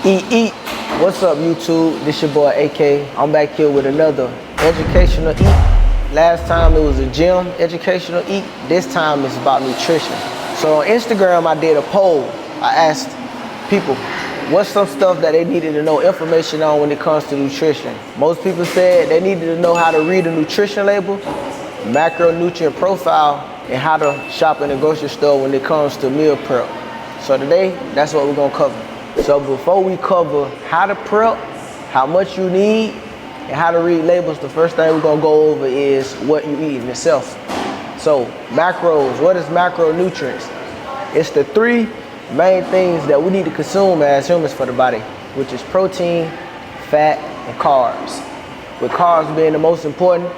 Eat. What's up, YouTube? This your boy AK. I'm back here with another educational eat. Last time it was a gym educational eat. This time it's about nutrition. So on Instagram I did a poll. I asked people what's some stuff that they needed to know information on when it comes to nutrition. Most people said they needed to know how to read a nutrition label, macronutrient profile, and how to shop in the grocery store when it comes to meal prep. So today, that's what we're gonna cover. So before we cover how to prep, how much you need, and how to read labels, the first thing we're gonna go over is what you eat in itself. So macros, what is macronutrients? It's the three main things that we need to consume as humans for the body, which is protein, fat, and carbs. With carbs being the most important,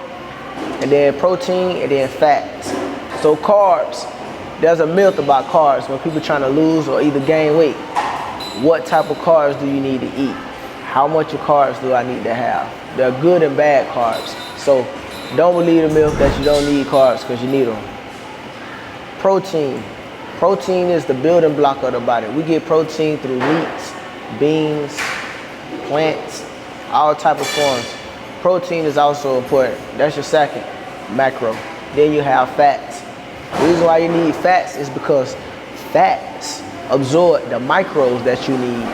and then protein, and then fats. So carbs, there's a myth about carbs when people trying to lose or either gain weight. What type of carbs do you need to eat? How much of carbs do I need to have? There are good and bad carbs. So don't believe the myth that you don't need carbs because you need them. Protein. Protein is the building block of the body. We get protein through meats, beans, plants, all type of forms. Protein is also important. That's your second macro. Then you have fats. The reason why you need fats is because fats absorb the micros that you need.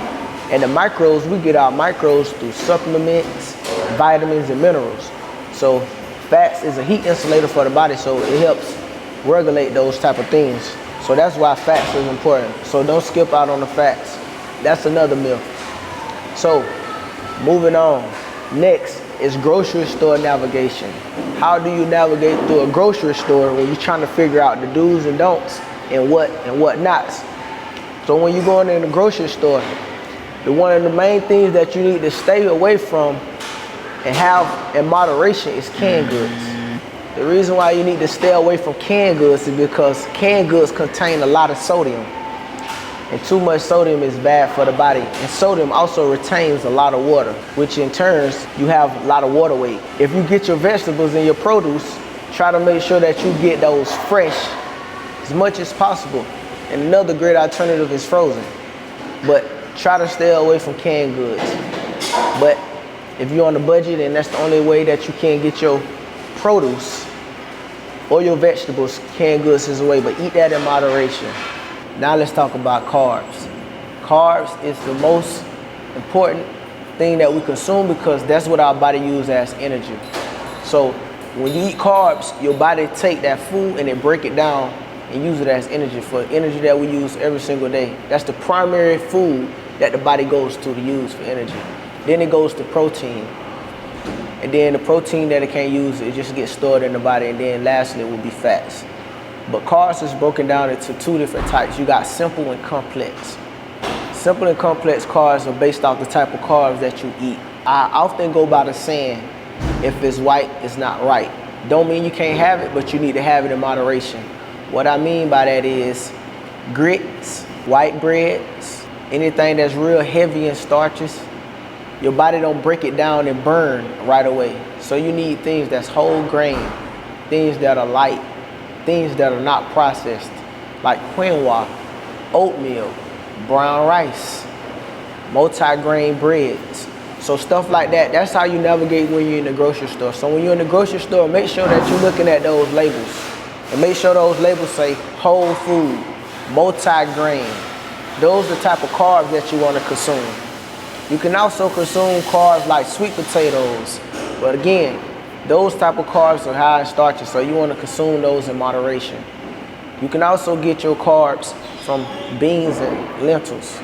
And the micros, we get our micros through supplements, vitamins, and minerals. So fats is a heat insulator for the body, so it helps regulate those type of things. So that's why fats is important. So don't skip out on the fats. That's another myth. So moving on. Next is grocery store navigation. How do you navigate through a grocery store when you're trying to figure out the do's and don'ts and what nots? So when you're going in the grocery store, one of the main things that you need to stay away from and have in moderation is canned goods. The reason why you need to stay away from canned goods is because canned goods contain a lot of sodium. And too much sodium is bad for the body. And sodium also retains a lot of water, which in turn, you have a lot of water weight. If you get your vegetables and your produce, try to make sure that you get those fresh as much as possible. And another great alternative is frozen. But try to stay away from canned goods. But if you're on a budget and that's the only way that you can get your produce or your vegetables, canned goods is a way, but eat that in moderation. Now let's talk about carbs. Carbs is the most important thing that we consume because that's what our body uses as energy. So when you eat carbs, your body take that food and it break it down and use it as energy for energy that we use every single day. That's the primary food that the body goes to use for energy. Then it goes to protein. And then the protein that it can't use, it just gets stored in the body. And then lastly, it will be fats. But carbs is broken down into two different types. You got simple and complex. Simple and complex carbs are based off the type of carbs that you eat. I often go by the saying, if it's white, it's not right. Don't mean you can't have it, but you need to have it in moderation. What I mean by that is grits, white breads, anything that's real heavy in starches, your body don't break it down and burn right away. So you need things that's whole grain, things that are light, things that are not processed, like quinoa, oatmeal, brown rice, multi-grain breads. So stuff like that, that's how you navigate when you're in the grocery store. So when you're in the grocery store, make sure that you're looking at those labels. And make sure those labels say whole food, multi-grain. Those are the type of carbs that you want to consume. You can also consume carbs like sweet potatoes. But again, those type of carbs are high in starches, so you want to consume those in moderation. You can also get your carbs from beans and lentils.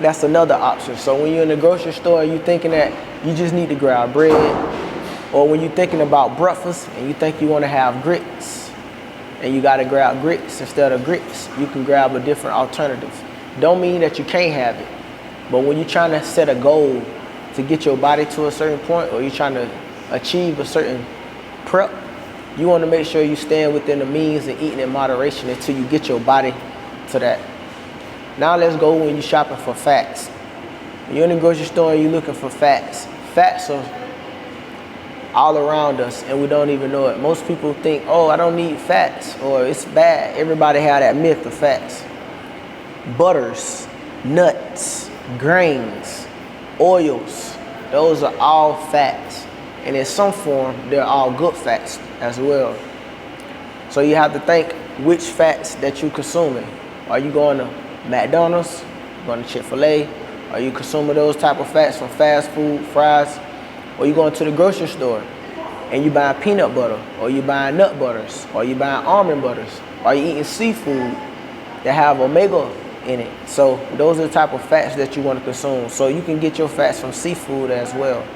That's another option. So when you're in the grocery store, you're thinking that you just need to grab bread, or when you're thinking about breakfast and you think you want to have grits, and you got to grab grits instead of grits, you can grab a different alternative. Don't mean that you can't have it, but when you're trying to set a goal to get your body to a certain point, or you're trying to achieve a certain prep, you want to make sure you stand within the means and eating in moderation until you get your body to that. Now let's go when you're shopping for fats. When you're in the grocery store and you're looking for fats. Fats are all around us and we don't even know it. Most people think, oh, I don't need fats, or it's bad. Everybody have that myth of fats. Butters, nuts, grains, oils. Those are all fats. And in some form, they're all good fats as well. So you have to think which fats that you're consuming. Are you going to McDonald's, going to Chick-fil-A? Are you consuming those type of fats from fast food, fries? Or you going to the grocery store and you buying peanut butter, or you buying nut butters, or you buying almond butters? Are you eating seafood that have omega in it? So those are the type of fats that you want to consume. So you can get your fats from seafood as well.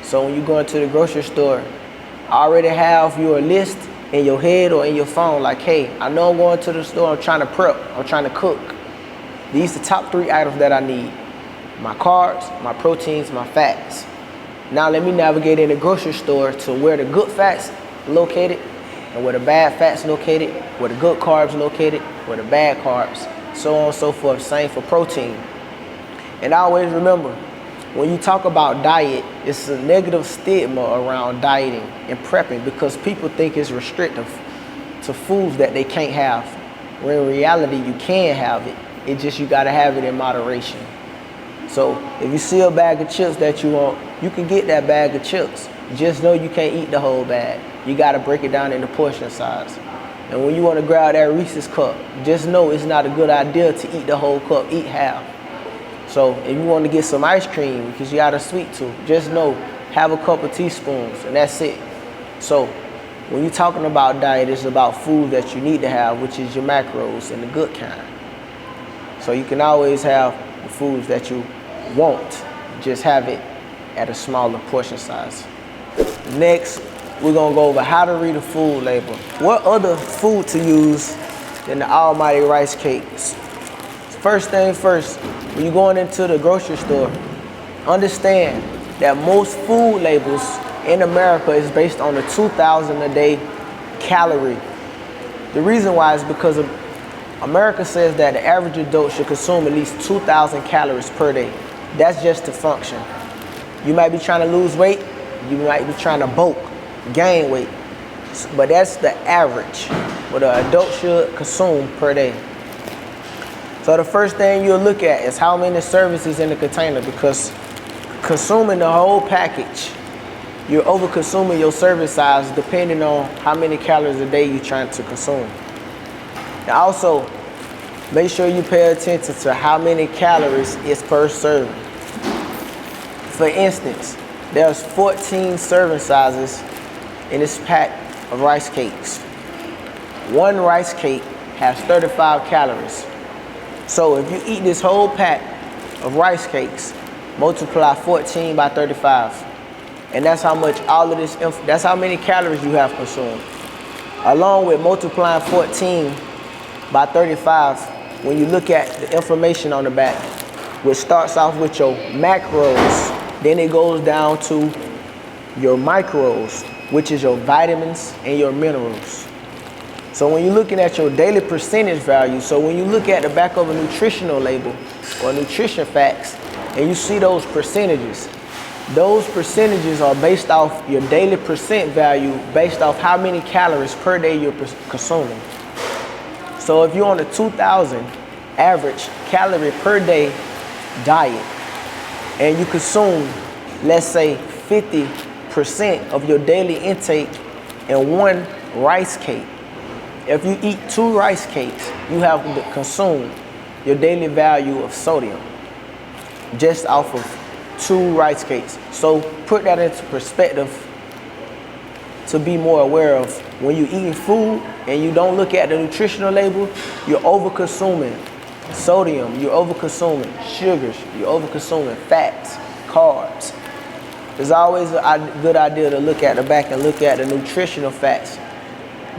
So when you go into the grocery store, already have your list in your head or in your phone, like, hey, I know I'm going to the store, I'm trying to prep, I'm trying to cook. These are the top 3 items that I need: my carbs, my proteins, my fats. Now let me navigate in the grocery store to where the good fats located and where the bad fats located, where the good carbs located, where the bad carbs, so on and so forth. Same for protein. And always remember, when you talk about diet, it's a negative stigma around dieting and prepping because people think it's restrictive to foods that they can't have. When in reality, you can have it. It's just you gotta have it in moderation. So if you see a bag of chips that you want, you can get that bag of chips. Just know you can't eat the whole bag. You gotta break it down into portion size. And when you wanna grab that Reese's cup, just know it's not a good idea to eat the whole cup, eat half. So if you want to get some ice cream because you got a sweet tooth, just know, have a couple teaspoons and that's it. So when you're talking about diet, it's about food that you need to have, which is your macros and the good kind. So you can always have the foods that you want, just have it at a smaller portion size. Next, we're gonna go over how to read a food label. What other food to use than the almighty rice cakes? First thing first, when you're going into the grocery store, understand that most food labels in America is based on the 2,000 a day calorie. The reason why is because America says that the average adult should consume at least 2,000 calories per day. That's just to function. You might be trying to lose weight, you might be trying to bulk, gain weight, but that's the average what an adult should consume per day. So the first thing you'll look at is how many servings is in the container, because consuming the whole package, you're over consuming your serving size depending on how many calories a day you're trying to consume. And also, make sure you pay attention to how many calories is per serving. For instance, there's 14 serving sizes in this pack of rice cakes. One rice cake has 35 calories. So if you eat this whole pack of rice cakes, multiply 14 by 35. And that's how much that's how many calories you have consumed. Along with multiplying 14 by 35, when you look at the information on the back, which starts off with your macros, then it goes down to your micros, which is your vitamins and your minerals. So when you're looking at your daily percentage value, so when you look at the back of a nutritional label or nutrition facts and you see those percentages are based off your daily percent value based off how many calories per day you're consuming. So if you're on a 2,000 average calorie per day diet and you consume, let's say 50% of your daily intake in one rice cake, if you eat 2 rice cakes, you have consumed your daily value of sodium just off of 2 rice cakes. So put that into perspective to be more aware of. When you're eating food and you don't look at the nutritional label, you're over-consuming sodium, you're over-consuming sugars, you're over-consuming fats, carbs. It's always a good idea to look at the back and look at the nutritional facts.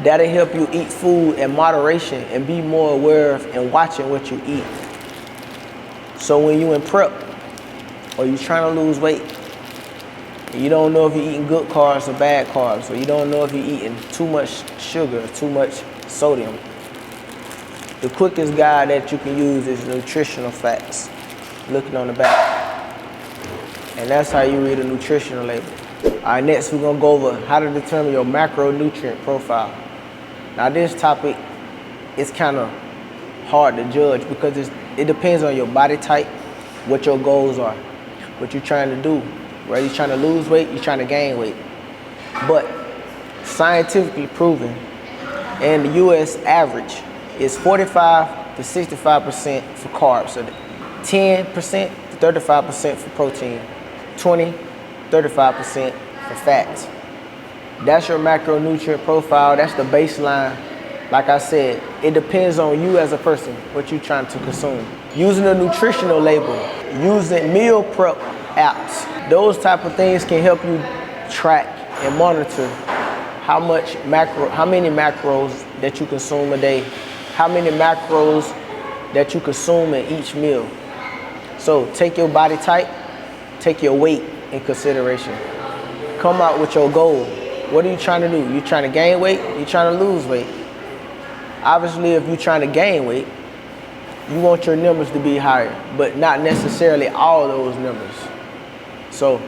That'll help you eat food in moderation and be more aware of and watching what you eat. So when you in prep or you're trying to lose weight, and you don't know if you're eating good carbs or bad carbs, or you don't know if you're eating too much sugar, too much sodium, the quickest guide that you can use is nutritional facts, looking on the back. And that's how you read a nutritional label. All right, next we're gonna go over how to determine your macronutrient profile. Now this topic is kind of hard to judge because it depends on your body type, what your goals are, what you're trying to do. Whether you're trying to lose weight, you're trying to gain weight. But scientifically proven, and the US average is 45 to 65% for carbs. So 10% to 35% for protein, 20, 35% for fats. That's your macronutrient profile. That's the baseline. Like I said, it depends on you as a person, what you're trying to consume. Using a nutritional label, using meal prep apps, those type of things can help you track and monitor how many macros that you consume a day, how many macros that you consume in each meal. So take your body type, take your weight in consideration. Come out with your goal. What are you trying to do? You trying to gain weight? You trying to lose weight? Obviously, if you're trying to gain weight, you want your numbers to be higher, but not necessarily all those numbers. So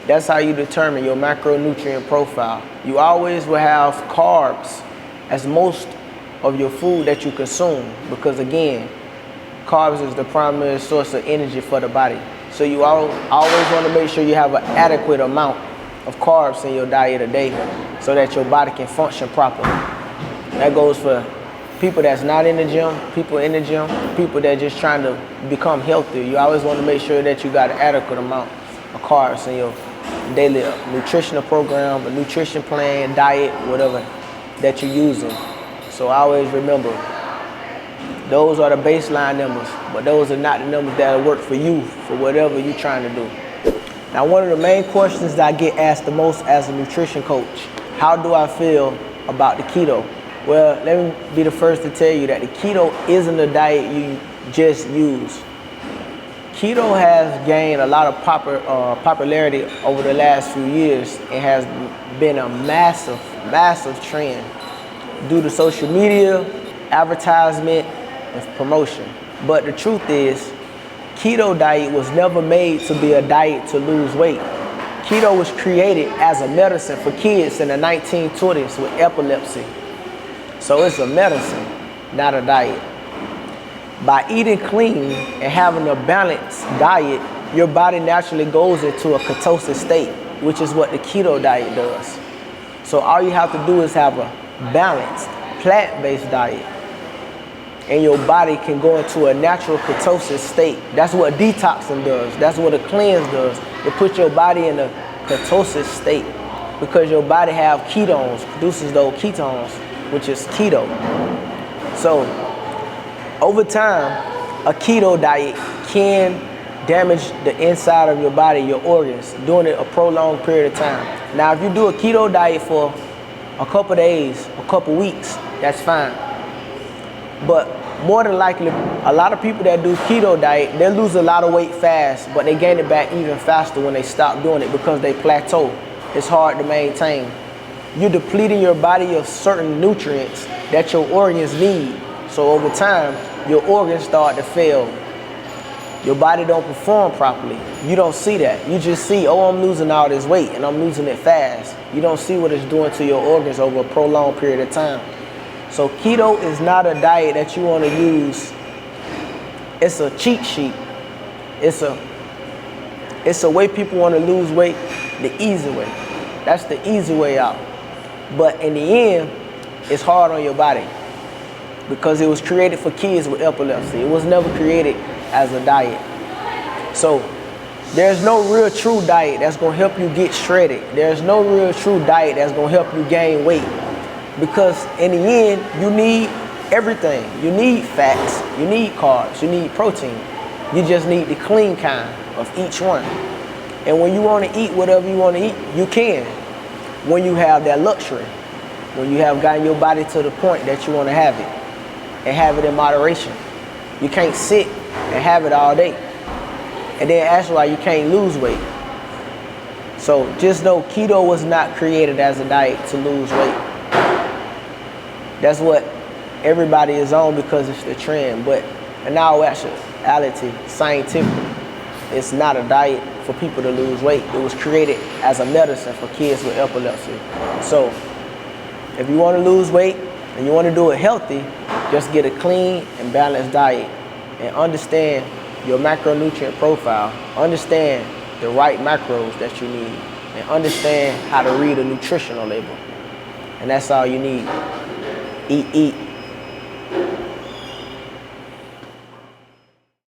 that's how you determine your macronutrient profile. You always will have carbs as most of your food that you consume, because again, carbs is the primary source of energy for the body. So you always want to make sure you have an adequate amount of carbs in your diet a day so that your body can function properly. That goes for people that's not in the gym, people in the gym, people that just trying to become healthier. You always want to make sure that you got an adequate amount of carbs in your daily nutritional program, a nutrition plan, diet, whatever that you're using. So always remember, those are the baseline numbers, but those are not the numbers that'll work for you, for whatever you're trying to do. Now, one of the main questions that I get asked the most as a nutrition coach, how do I feel about the keto? Well, let me be the first to tell you that the keto isn't a diet you just use. Keto has gained a lot of popularity over the last few years. It has been a massive trend due to social media, advertisement, and promotion. But the truth is, keto diet was never made to be a diet to lose weight. Keto was created as a medicine for kids in the 1920s with epilepsy. So it's a medicine, not a diet. By eating clean and having a balanced diet, your body naturally goes into a ketosis state, which is what the keto diet does. So all you have to do is have a balanced, plant-based diet, and your body can go into a natural ketosis state. That's what detoxing does. That's what a cleanse does. It puts your body in a ketosis state because your body have ketones, produces those ketones, which is keto. So over time, a keto diet can damage the inside of your body, your organs, doing it a prolonged period of time. Now, if you do a keto diet for a couple days, a couple weeks, that's fine. But more than likely, a lot of people that do keto diet, they lose a lot of weight fast, but they gain it back even faster when they stop doing it because they plateau. It's hard to maintain. You're depleting your body of certain nutrients that your organs need. So over time, your organs start to fail. Your body don't perform properly. You don't see that. You just see, oh, I'm losing all this weight and I'm losing it fast. You don't see what it's doing to your organs over a prolonged period of time. So keto is not a diet that you want to use. It's a cheat sheet. It's a way people want to lose weight the easy way. That's the easy way out. But in the end, it's hard on your body because it was created for kids with epilepsy. It was never created as a diet. So there's no real true diet that's going to help you get shredded. There's no real true diet that's going to help you gain weight because in the end, you need everything. You need fats, you need carbs, you need protein. You just need the clean kind of each one. And when you want to eat whatever you want to eat, you can. When you have that luxury, when you have gotten your body to the point that you want to have it and have it in moderation. You can't sit and have it all day and then ask why you can't lose weight. So just know keto was not created as a diet to lose weight. That's what everybody is on because it's the trend. But in our actuality, scientifically, it's not a diet for people to lose weight. It was created as a medicine for kids with epilepsy. So if you want to lose weight and you want to do it healthy, just get a clean and balanced diet and understand your macronutrient profile, understand the right macros that you need, and understand how to read a nutritional label. And that's all you need. Eat, eat.